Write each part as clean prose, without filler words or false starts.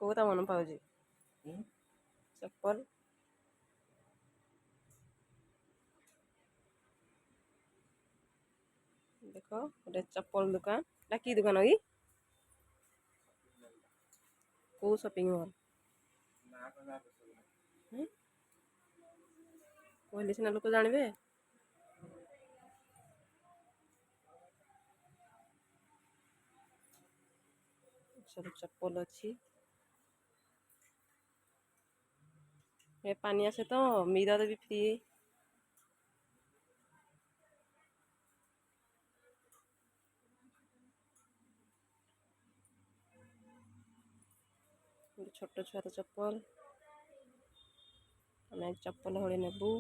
କୋଉଟା ମନେ ପାଉଛି ଚପଲ ଦେଖ ଗୋଟେ ଚପଲ दुकान ना की दुकान होगी को शॉपिंग मॉल कहले सिना लोक जानवे सब चप्पल अच्छी पानी आसे तो मिरर भी फ्री छोट छुआर चप्पल आम चप्पल हले नेबू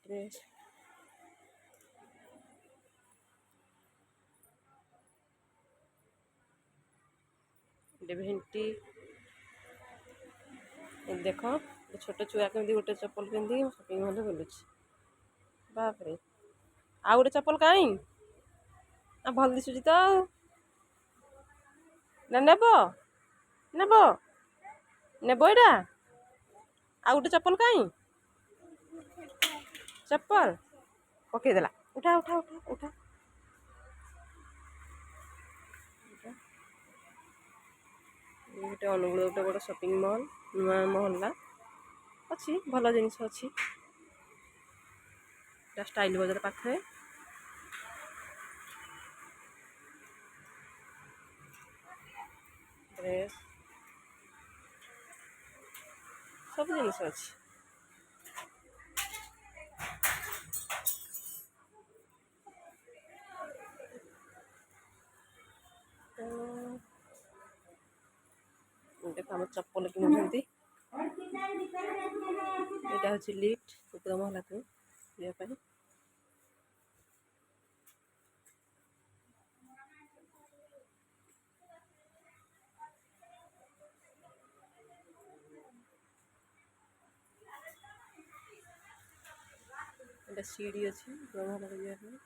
ड्रेस भेंटी देख छोट छुआ के गोटे चप्पल पिंधि शॉपिंग मॉल बुलूँ बाप रे आ गोटे चप्पल कहीं भल दिशुची तो नेब नेब नेब एटा आ गोटे चप्पल कहीं चप्पल पकईदेला उठा उठा उठा उठा गोटे अनुगुल गोटे बड़ शॉपिंग मॉल नुआ महल्ला अच्छी भल जिनिस अच्छी स्टाइल बजार पाखे ड्रेस सब जिनिस अच्छी देख आम चप्पल किणुंट यहाँ हूँ लिफ्ट उपरा महला को जावाई सीढ़ी अच्छी उपरा महला को जावाई